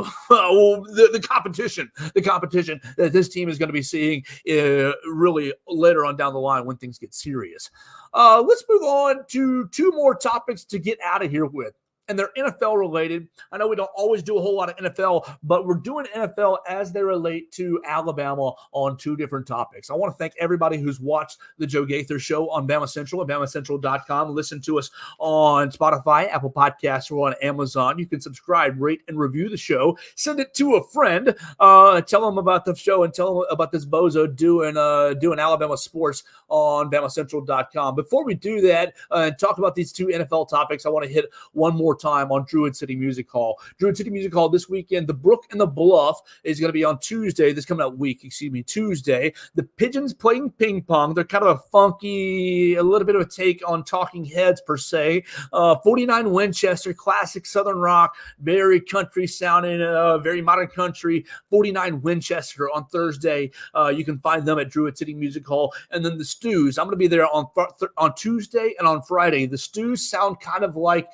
the competition that this team is going to be seeing really later on down the line when things get serious. Let's move on to two more topics to get out of here with. And they're NFL related. I know we don't always do a whole lot of NFL, but we're doing NFL as they relate to Alabama on two different topics. I want to thank everybody who's watched the Joe Gaither show on BamaCentral at BamaCentral.com. Listen to us on Spotify, Apple Podcasts, or on Amazon. You can subscribe, rate, and review the show. Send it to a friend. Tell them about the show and tell them about this bozo doing Alabama sports on BamaCentral.com. Before we do that and talk about these two NFL topics, I want to hit one more time on Druid City Music Hall. Druid City Music Hall this weekend. The Brook and the Bluff is going to be on Tuesday. This coming out week, Tuesday. The Pigeons playing ping pong. They're kind of a funky, a little bit of a take on Talking Heads per se. 49 Winchester, classic Southern rock, very country sounding, very modern country. 49 Winchester on Thursday. You can find them at Druid City Music Hall. And then the Stews. I'm going to be there on Tuesday and on Friday. The Stews sound kind of like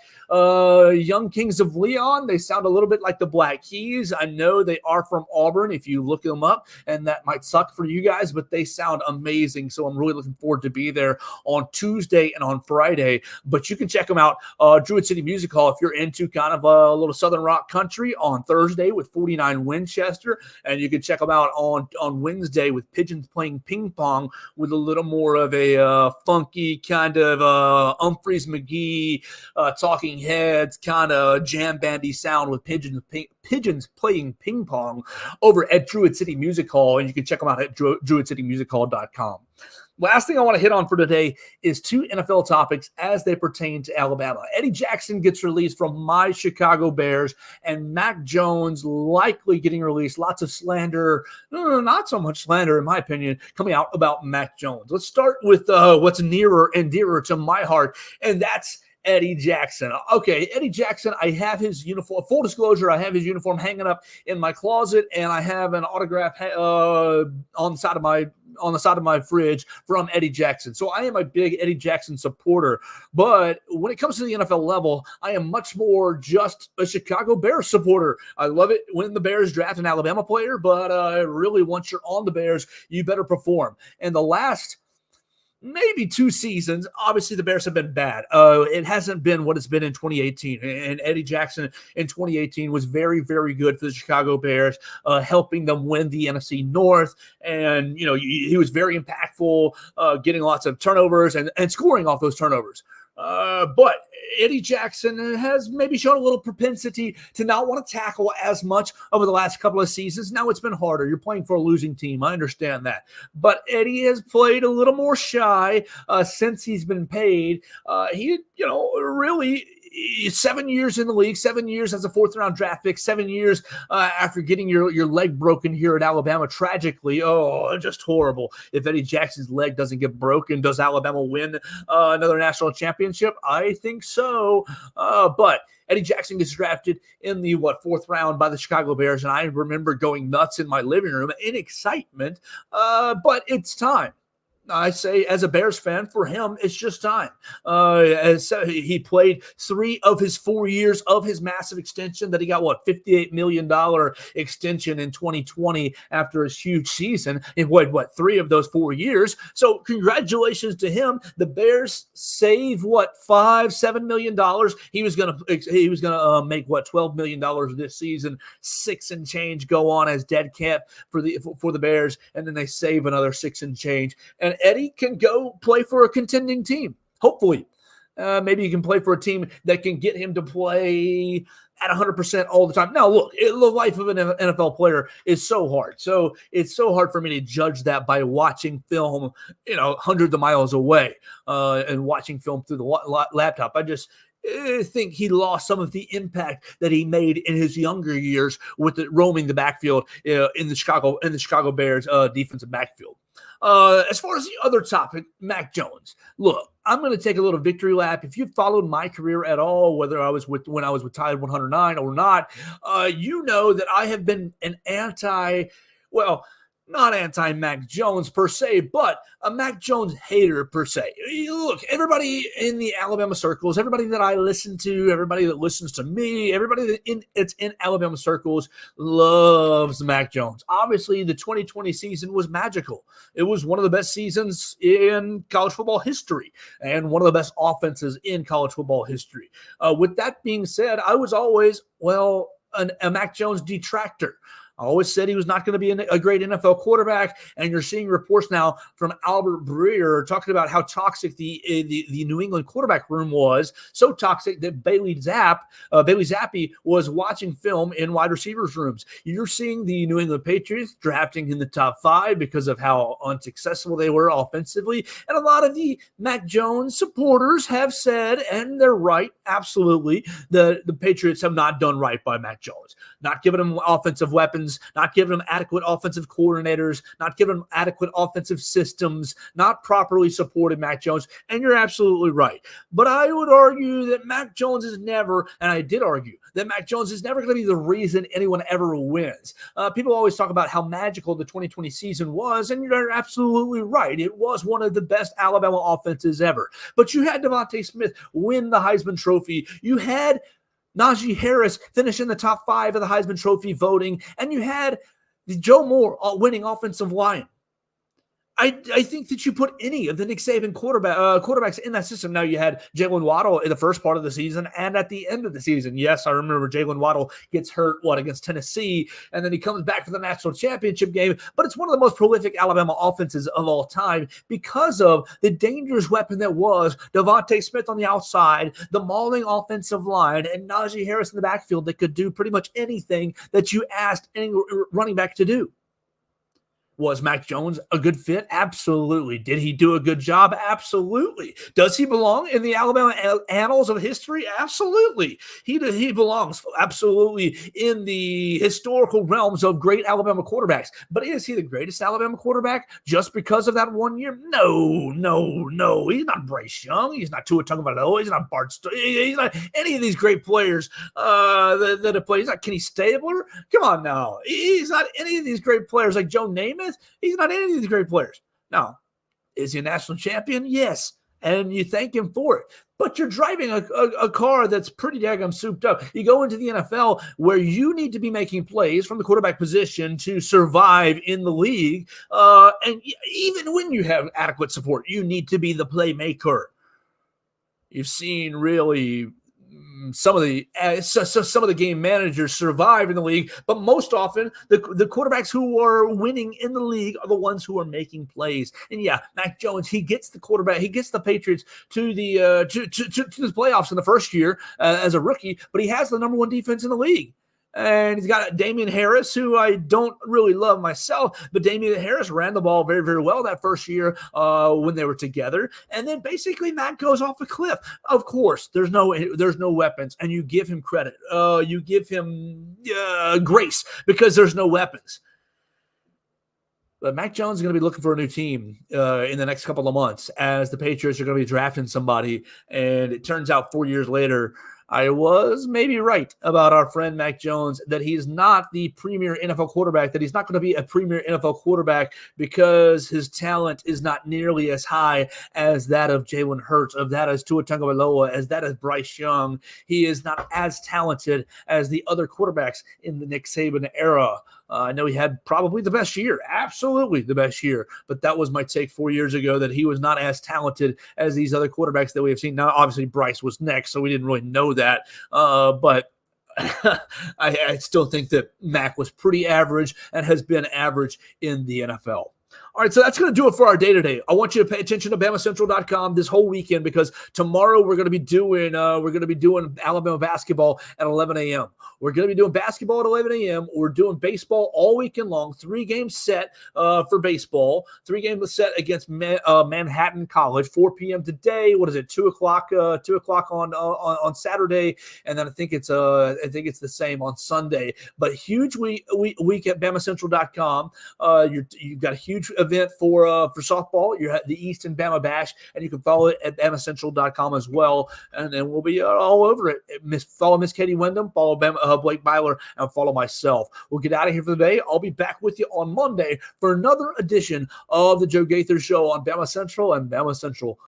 Young Kings of Leon. They sound a little bit like the Black Keys. I know they are from Auburn if you look them up, and that might suck for you guys, but they sound amazing. So I'm really looking forward to be there on Tuesday and on Friday. But you can check them out, Druid City Music Hall, if you're into kind of a little Southern rock country, on Thursday with 49 Winchester, and you can check them out on Wednesday with Pigeons playing ping pong with a little more of a funky kind of Humphreys McGee, Talking Heads kind of jam bandy sound with pigeons playing ping pong over at Druid City Music Hall, and you can check them out at druidcitymusichall.com. Last thing I want to hit on for today is two NFL topics as they pertain to Alabama. Eddie Jackson gets released from my Chicago Bears, and Mac Jones likely getting released. Lots of slander, not so much slander in my opinion, coming out about Mac Jones. Let's start with what's nearer and dearer to my heart, and that's Eddie Jackson. Okay, Eddie Jackson, I have his uniform. Full disclosure, I have his uniform hanging up in my closet, and I have an autograph on the side of my fridge from Eddie Jackson. So I am a big Eddie Jackson supporter. But when it comes to the NFL level, I am much more just a Chicago Bears supporter. I love it when the Bears draft an Alabama player, but really once you're on the Bears, you better perform. And the last maybe 2 seasons, obviously the Bears have been bad. It hasn't been what it's been in 2018. And Eddie Jackson in 2018 was very, very good for the Chicago Bears, helping them win the NFC North. And, he was very impactful, getting lots of turnovers and scoring off those turnovers. But Eddie Jackson has maybe shown a little propensity to not want to tackle as much over the last couple of seasons. Now it's been harder. You're playing for a losing team. I understand that. But Eddie has played a little more shy since he's been paid. He, really 7 years in the league, 7 years as a 4th-round draft pick, 7 years after getting your leg broken here at Alabama tragically. Oh, just horrible. If Eddie Jackson's leg doesn't get broken, does Alabama win another national championship? I think so. But Eddie Jackson gets drafted in the 4th round by the Chicago Bears, and I remember going nuts in my living room in excitement. But it's time. I say, as a Bears fan, for him, it's just time. As he played 3 of his 4 years of his massive extension that he got, $58 million extension in 2020 after his huge season. In 3 of those 4 years. So congratulations to him. The Bears save $5-7 million. He was gonna make $12 million this season. 6 and change go on as dead cap for the Bears, and then they save another 6 and change. And Eddie can go play for a contending team. Hopefully. Maybe he can play for a team that can get him to play at 100% all the time. Now, look, the life of an NFL player is so hard. So it's so hard for me to judge that by watching film, hundreds of miles away and watching film through the laptop. I just think he lost some of the impact that he made in his younger years with roaming the backfield in the Chicago Bears defensive backfield. As far as the other topic, Mac Jones. Look, I'm going to take a little victory lap. If you've followed my career at all, whether I was when I was with Tide 109 or not, you know that I have been an not anti-Mac Jones per se, but a Mac Jones hater per se. Look, everybody in the Alabama circles, everybody that I listen to, everybody that listens to me, everybody that's in Alabama circles loves Mac Jones. Obviously, the 2020 season was magical. It was one of the best seasons in college football history and one of the best offenses in college football history. With that being said, I was always, a Mac Jones detractor. I always said he was not going to be a great NFL quarterback, and you're seeing reports now from Albert Breer talking about how toxic the New England quarterback room was, so toxic that Bailey Zappi was watching film in wide receivers rooms. You're seeing the New England Patriots drafting in the top 5 because of how unsuccessful they were offensively, and a lot of the Mac Jones supporters have said, and they're right, absolutely, the Patriots have not done right by Mac Jones, not giving him offensive weapons, not giving them adequate offensive coordinators, not giving them adequate offensive systems, not properly supported Mac Jones. And you're absolutely right. But I would argue that Mac Jones is never, and I did argue, that Mac Jones is never going to be the reason anyone ever wins. People always talk about how magical the 2020 season was, and you're absolutely right. It was one of the best Alabama offenses ever. But you had Devontae Smith win the Heisman Trophy. You had Najee Harris finish in the top 5 of the Heisman Trophy voting, and you had Joe Moore winning offensive line. I think that you put any of the Nick Saban quarterbacks in that system. Now, you had Jalen Waddle in the first part of the season and at the end of the season. Yes, I remember Jalen Waddle gets hurt, against Tennessee, and then he comes back for the national championship game. But it's one of the most prolific Alabama offenses of all time because of the dangerous weapon that was Devontae Smith on the outside, the mauling offensive line, and Najee Harris in the backfield that could do pretty much anything that you asked any running back to do. Was Mac Jones a good fit? Absolutely. Did he do a good job? Absolutely. Does he belong in the Alabama annals of history? Absolutely. He belongs absolutely in the historical realms of great Alabama quarterbacks. But is he the greatest Alabama quarterback just because of that 1 year? No. He's not Bryce Young. He's not Tua Tagovailoa. He's not Bart Starr. He's not any of these great players that have played. He's not Kenny Stabler. Come on now. He's not any of these great players like Joe Namath. He's not any of these great players. Now, is he a national champion? Yes. And you thank him for it. But you're driving a car that's pretty daggum souped up. You go into the NFL where you need to be making plays from the quarterback position to survive in the league. And even when you have adequate support, you need to be the playmaker. You've seen really some of the game managers survive in the league, but most often the quarterbacks who are winning in the league are the ones who are making plays. And yeah, Mac Jones, he gets the Patriots to the playoffs in the first year as a rookie, but he has the number 1 defense in the league. And he's got Damian Harris, who I don't really love myself, but Damian Harris ran the ball very, very well that first year when they were together. And then basically Matt goes off a cliff. Of course, there's no weapons, and you give him credit. You give him grace because there's no weapons. But Mac Jones is going to be looking for a new team in the next couple of months as the Patriots are going to be drafting somebody. And it turns out 4 years later, I was maybe right about our friend Mac Jones, that he's not the premier NFL quarterback, that he's not going to be a premier NFL quarterback because his talent is not nearly as high as that of Jalen Hurts, of that as Tua Tagovailoa, as that as Bryce Young. He is not as talented as the other quarterbacks in the Nick Saban era. I know he had probably the best year, absolutely the best year, but that was my take 4 years ago, that he was not as talented as these other quarterbacks that we have seen. Now, obviously, Bryce was next, so we didn't really know that, but I still think that Mac was pretty average and has been average in the NFL. All right, so that's going to do it for our day today. I want you to pay attention to BamaCentral.com this whole weekend, because tomorrow we're going to be doing Alabama basketball at 11 a.m. We're going to be doing basketball at 11 a.m. We're doing baseball all weekend long. 3-game set for baseball. 3-game set against Manhattan College. 4 p.m. today. What is it? 2 o'clock. 2 o'clock on Saturday, and then I think it's the same on Sunday. But huge week at BamaCentral.com. You've got a huge event for softball. You're at the Easton Bama Bash, and you can follow it at BamaCentral.com as well. And then we'll be all over it. Follow Miss Katie Wyndham, follow Blake Byler, and follow myself. We'll get out of here for the day. I'll be back with you on Monday for another edition of the Joe Gaither Show on Bama Central and BamaCentral.